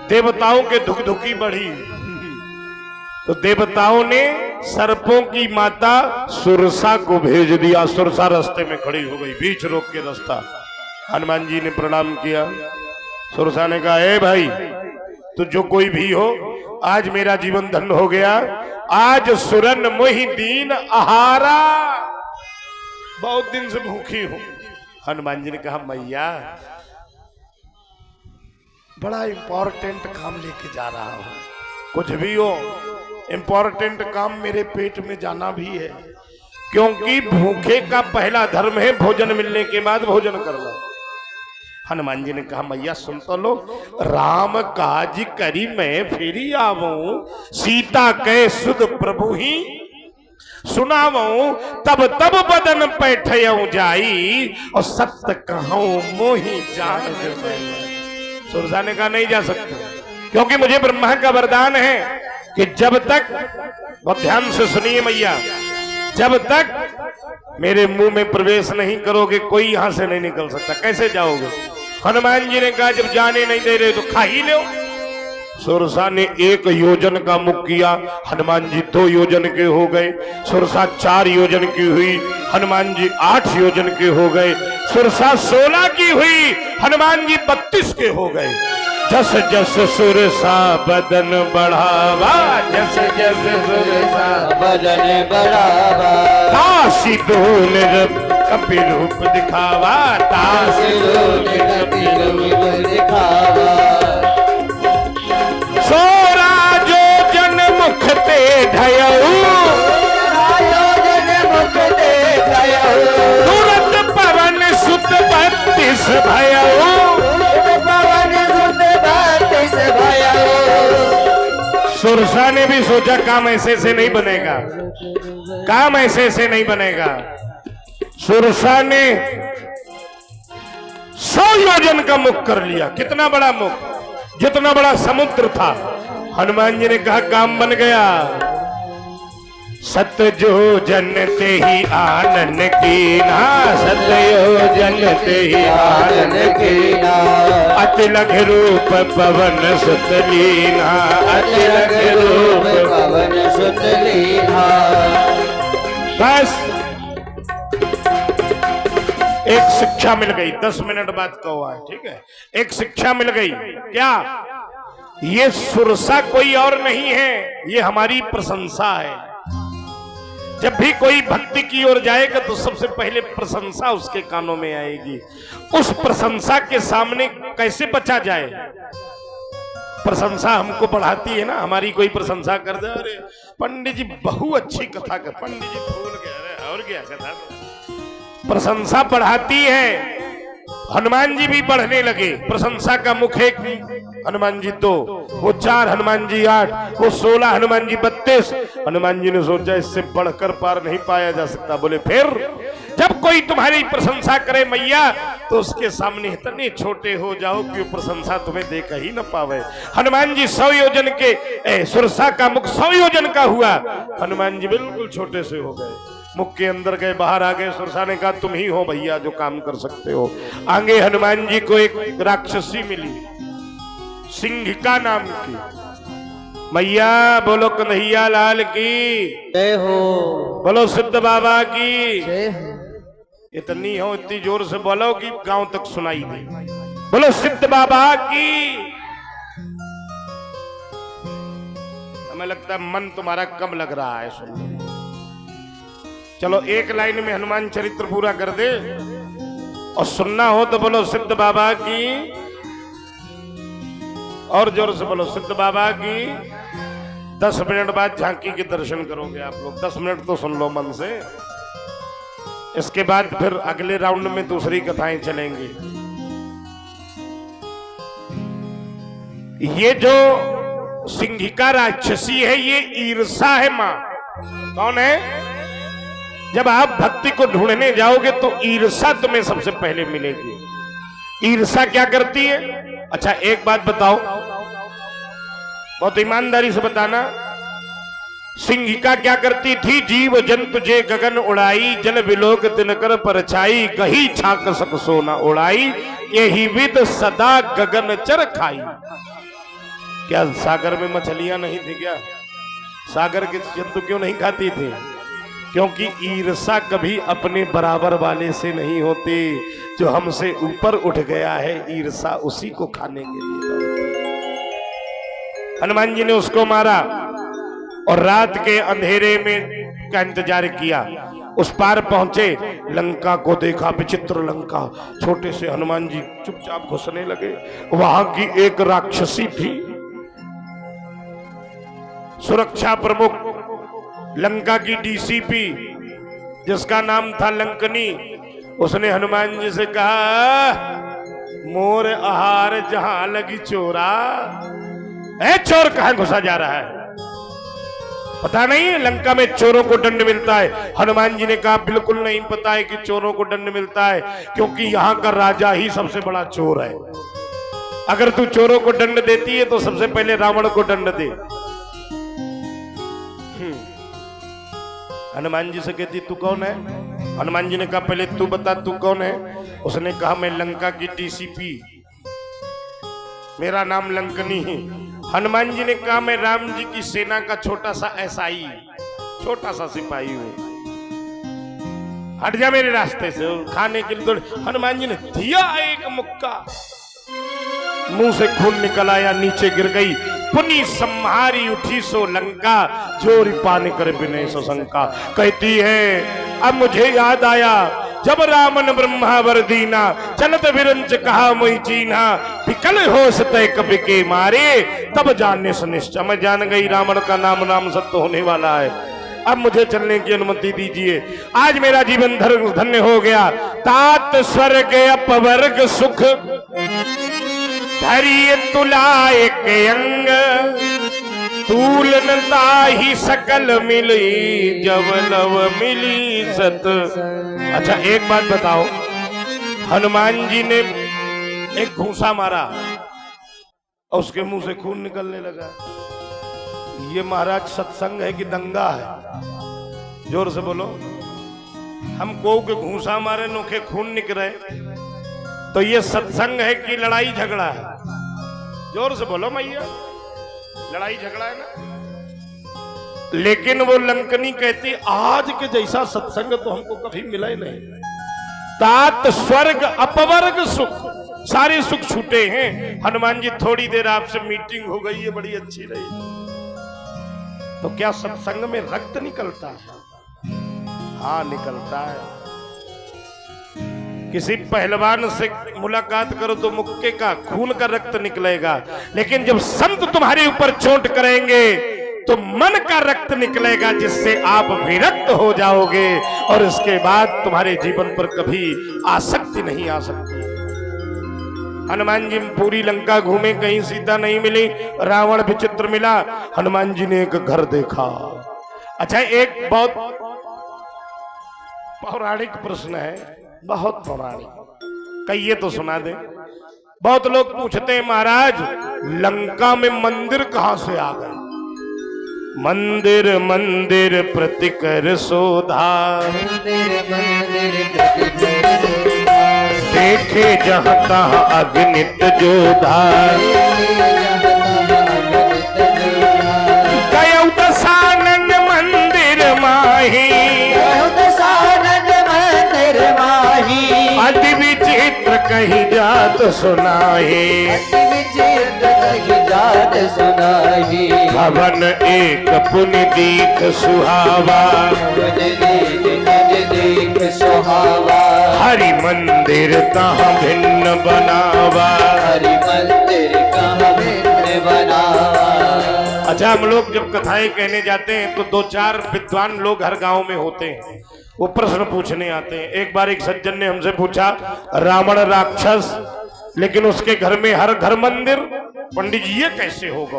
देवताओं के धुकधुकी बढ़ी, तो देवताओं ने सर्पों की माता सुरसा को भेज दिया। सुरसा रास्ते में खड़ी हो गई, बीच रोक के रास्ता। हनुमान जी ने प्रणाम किया। सुरसा ने कहा, ए भाई, तो जो कोई भी हो, आज मेरा जीवन धन्य हो गया, आज सुरन मोहि दीन आहारा, बहुत दिन से भूखी हूं। हनुमान जी ने कहा मैया बड़ा इंपॉर्टेंट काम लेके जा रहा हूं, कुछ भी हो इंपॉर्टेंट काम मेरे पेट में जाना भी है, क्योंकि भूखे का पहला धर्म है भोजन मिलने के बाद भोजन करना। हनुमान जी ने कहा मैया सुन तो लो, राम काज करी मैं फेरी आवूं, सीता कै सुध प्रभु ही सुनावूं, तब तब बदन पैठयऊं जाई, और सत्य कहूं मोहि जान में। सुरसा ने कहा नहीं जा सकते, क्योंकि मुझे ब्रह्मा का वरदान है कि जब तक, बहुत ध्यान से सुनिए मैया, जब तक मेरे मुंह में प्रवेश नहीं करोगे कोई यहां से नहीं निकल सकता। कैसे जाओगे? हनुमान जी ने कहा जब जाने नहीं दे रहे तो खा ही लो। सुरसा ने 1 योजन का मुख किया, हनुमान जी 2 योजन के हो गए। सुरसा 4 योजन की हुई, हनुमान जी 8 योजन के हो गए। सुरसा 16 की हुई, हनुमान जी 32 के हो गए। जस जस सुरसा बदन बढ़ावा, जस जस सुरसा बदन बढ़ावा, तासी दोल कपि रूप दिखावा, तासी दोल कपि रूप दिखावा। सोरा जो जन मुख ते ढयऊ, मुख ते ढयऊ, तुरंत पवन सुत 32 भयऊ, पवन सुत 32 भयऊ। सुरसा ने भी सोचा काम ऐसे से नहीं बनेगा, काम ऐसे से नहीं बनेगा। सुरसा ने 100 योजन का मुख कर लिया। कितना बड़ा मुख, जितना बड़ा समुद्र था। हनुमान जी ने कहा काम बन गया। सत्य जो जनते ही आनंद कीना, सत्य जो जनते ही आनंद कीना, अति लघ रूप पवन सुत लीना, अति लघ रूप पवन सुत लीना। बस एक शिक्षा मिल गई। 10 मिनट बाद कहो है, ठीक है। एक शिक्षा मिल गई। क्या? ये सुरसा कोई और नहीं है, ये हमारी प्रशंसा है। जब भी कोई भक्ति की ओर जाएगा तो सबसे पहले प्रशंसा उसके कानों में आएगी। उस प्रशंसा के सामने कैसे बचा जाए? प्रशंसा हमको बढ़ाती है ना। हमारी कोई प्रशंसा कर दे, अरे पंडित जी बहु अच्छी कथा कर, पंडित जी भूल गए, अरे और क्या कथा। प्रशंसा बढ़ाती है। हनुमान जी भी बढ़ने लगे। प्रशंसा का मुख 1, हनुमान जी 2, वो 4, हनुमान जी 8, वो 16, हनुमान जी 32। हनुमान जी ने सोचा इससे बढ़कर पार नहीं पाया जा सकता। बोले फिर जब कोई तुम्हारी प्रशंसा करे मैया, तो उसके सामने इतने छोटे हो जाओ कि वो प्रशंसा तुम्हें देख ही न पावे। हनुमान जी 100 योजन के, सुरसा का मुख 100 योजन का हुआ। हनुमान जी बिल्कुल छोटे से हो गए, मुख के अंदर गए, बाहर आ गए। सुरसा ने कहा तुम ही हो भैया जो काम कर सकते हो। आगे हनुमान जी को एक राक्षसी मिली, सिंहिका नाम की। मैया बोलो कन्हैया लाल की जय हो, बोलो सिद्ध बाबा की जय हो। इतनी हो, इतनी जोर से बोलो कि गांव तक सुनाई दे। बोलो सिद्ध बाबा की। हमें लगता है मन तुम्हारा कम लग रहा है सुनने। चलो एक लाइन में हनुमान चरित्र पूरा कर दे, और सुनना हो तो बोलो सिद्ध बाबा की, और जोर से बोलो सिद्ध बाबा की। 10 मिनट बाद झांकी के दर्शन करोगे आप लोग। 10 मिनट तो सुन लो मन से। इसके बाद फिर अगले राउंड में दूसरी कथाएं चलेंगी। ये जो सिंहिका राक्षसी है, ये ईर्षा है मां। कौन है? जब आप भक्ति को ढूंढने जाओगे तो ईर्षा तुम्हें सबसे पहले मिलेगी। ईर्षा क्या करती है? अच्छा एक बात बताओ, बहुत ईमानदारी से बताना। सिंहिका क्या करती थी? जीव जंतु जे गगन उड़ाई, जल विलोक तिनकर परछाई, कही छाक सक सोना उड़ाई, यही विद सदा गगन चर खाई। क्या सागर में मछलियां नहीं थी क्या? सागर के जंतु क्यों नहीं खाती थी? क्योंकि ईर्षा कभी अपने बराबर वाले से नहीं होती। जो हमसे ऊपर उठ गया है, ईर्षा उसी को खाने के लिए। हनुमान जी ने उसको मारा। और रात के अंधेरे में का इंतजार किया। उस पार पहुंचे, लंका को देखा, विचित्र लंका। छोटे से हनुमान जी चुपचाप घुसने लगे। वहां की एक राक्षसी थी, सुरक्षा प्रमुख, लंका की डीसीपी, जिसका नाम था लंकनी। उसने हनुमान जी से कहा, मोर आहार जहां लगी चोरा। ए चोर कहां घुसा जा रहा है? पता नहीं लंका में चोरों को दंड मिलता है। हनुमान जी ने कहा, बिल्कुल नहीं पता है कि चोरों को दंड मिलता है, क्योंकि यहाँ का राजा ही सबसे बड़ा चोर है। अगर तू चोरों को दंड देती है तो सबसे पहले रावण को दंड दे। हनुमान जी से कहती, तू कौन है? हनुमान जी ने कहा, पहले तू बता तू कौन है? उसने कहा, मैं लंका की डीसीपी, मेरा नाम लंकनी है। हनुमान जी ने कहा, मैं राम जी की सेना का छोटा सा एसआई, छोटा सा सिपाही हूं, हट जा मेरे रास्ते से। खाने के लिए हनुमान जी ने दिया एक मुक्का, मुंह से खून निकल आया, नीचे गिर गई। पुनि सम्हारी उठी सो लंका, जोरी पाने कर बिने सो शंका। कहती है, अब मुझे याद आया जब रामन ब्रह्मा वर दीना, चलत विरंच कहा मोहि चीन्हा, विकल होश तय कपि के मारे, तब जानने से निश्चय। मैं जान गई रावण का नाम नाम सत्य होने वाला है। अब मुझे चलने की अनुमति दीजिए, आज मेरा जीवन धन्य हो गया। तात स्वर्ग अपवर्ग सुख, धरिय तुला एक अंग, तूलनता ही सकल मिली, जब लव मिली सत। अच्छा एक बात बताओ, हनुमान जी ने एक घूंसा मारा और उसके मुंह से खून निकलने लगा। ये महाराज सत्संग है कि दंगा है? जोर से बोलो। हम को के घूंसा मारे नोखे खून निकले तो ये सत्संग है कि लड़ाई झगड़ा है? जोर से बोलो मैया, लड़ाई झगड़ा है ना? लेकिन वो लंकनी कहती, आज के जैसा सत्संग तो हमको कभी मिला ही नहीं। तात स्वर्ग अपवर्ग सुख, सारे सुख छूटे हैं। हनुमान जी, थोड़ी देर आपसे मीटिंग हो गई है, बड़ी अच्छी रही। तो क्या सत्संग में रक्त निकलता है? हाँ निकलता है। किसी पहलवान से मुलाकात करो तो मुक्के का खून का रक्त निकलेगा, लेकिन जब संत तुम्हारे ऊपर चोट करेंगे तो मन का रक्त निकलेगा, जिससे आप विरक्त हो जाओगे और इसके बाद तुम्हारे जीवन पर कभी आसक्ति नहीं आ सकती। हनुमान जी पूरी लंका घूमे, कहीं सीता नहीं मिली, रावण विचित्र मिला। हनुमान जी ने एक घर देखा। अच्छा एक बहुत पौराणिक प्रश्न है, बहुत पौराणिक, कहिए तो सुना दे। बहुत लोग पूछते हैं, महाराज लंका में मंदिर कहां से आ गए? मंदिर मंदिर प्रतिकर शोधा, देखे जहां तहां अग्नित जोधा, गयो दशानन मंदिर माही, अति विचित्र कहीं जात सुनाही, भवन एक पुनि दीख सुहावा, हरि मंदिर तहाँ भिन्न बनावा। अच्छा हम लोग जब कथाएं कहने जाते हैं तो दो चार विद्वान लोग हर गांव में होते हैं, वो प्रश्न पूछने आते हैं। एक बार एक सज्जन ने हमसे पूछा, रावण राक्षस लेकिन उसके घर में हर घर मंदिर, पंडित जी ये कैसे होगा?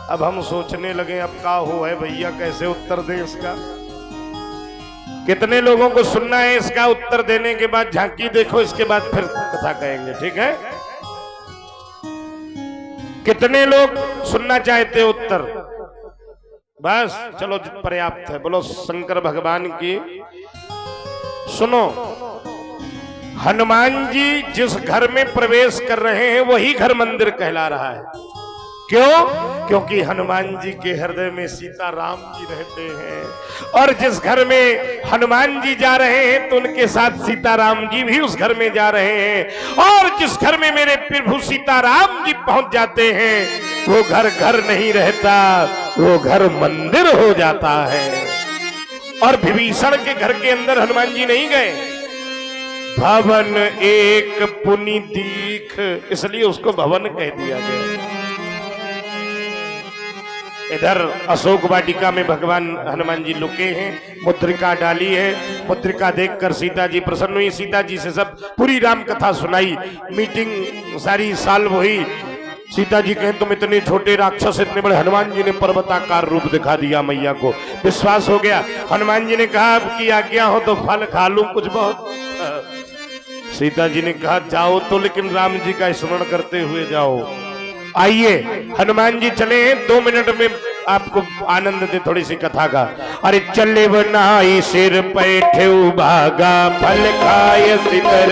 अब हम सोचने लगे अब का हो है भैया, कैसे उत्तर दे इसका? कितने लोगों को सुनना है इसका उत्तर देने के बाद झांकी देखो, इसके बाद फिर कथा कहेंगे, ठीक है? कितने लोग सुनना चाहते उत्तर? बस चलो पर्याप्त है। बोलो शंकर भगवान की। सुनो, हनुमान जी जिस घर में प्रवेश कर रहे हैं वही घर मंदिर कहला रहा है। क्यों? क्योंकि हनुमान जी के हृदय में सीता राम जी रहते हैं, और जिस घर में हनुमान जी जा रहे हैं तो उनके साथ सीता राम जी भी उस घर में जा रहे हैं, और जिस घर में मेरे प्रभु सीता राम जी पहुंच जाते हैं वो घर घर नहीं रहता, वो घर मंदिर हो जाता है। और विभीषण के घर के अंदर हनुमान जी नहीं गए। भवन एक पुनि दीख, इसलिए उसको भवन कह दिया गया। इधर अशोक वाटिका में भगवान हनुमान जी लुके हैं, मुद्रिका डाली है। मुद्रिका देखकर सीता जी प्रसन्न हुई, सीता जी से सब पूरी राम कथा सुनाई, मीटिंग सारी सॉल्व हुई। सीता जी कहें तुम इतने छोटे राक्षस इतने बड़े, हनुमान जी ने पर्वताकार रूप दिखा दिया, मैया को विश्वास हो गया। हनुमान जी ने कहा अब की आज्ञा हो तो फल खा लूं कुछ बहुत। सीता जी ने कहा जाओ तो, लेकिन राम जी का स्मरण करते हुए जाओ। आइए हनुमान जी चले हैं, 2 मिनट में आपको आनंद दे थोड़ी सी कथा का। अरे चले बनाई सिर पैठे भागा, फल खाए सितर।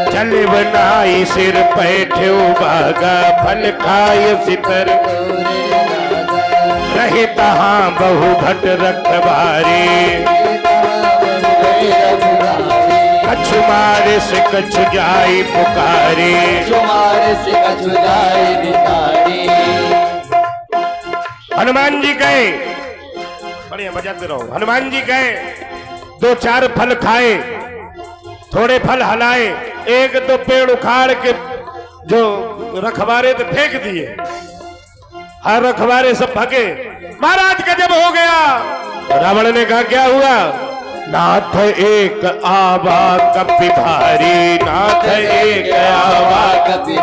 चले बनाई सिर पैठे भागा, फल खाए सितर। रहे तहां बहु भट रखवारे, कछु मारे से कछु जाई पुकारे। मारे से कछु जाए भिखारी। हनुमान जी गए, बढ़िया बजाते रहो। हनुमान जी गए, 2-4 फल खाए, थोड़े फल हलाए, एक तो पेड़ उखाड़ के जो रखवारे थे फेंक दिए। हर रखवारे सब भगे। महाराज गजब हो गया। रावण ने कहा क्या हुआ? नाथ एक आवा कपि भारी, नाथ एक आवा कपि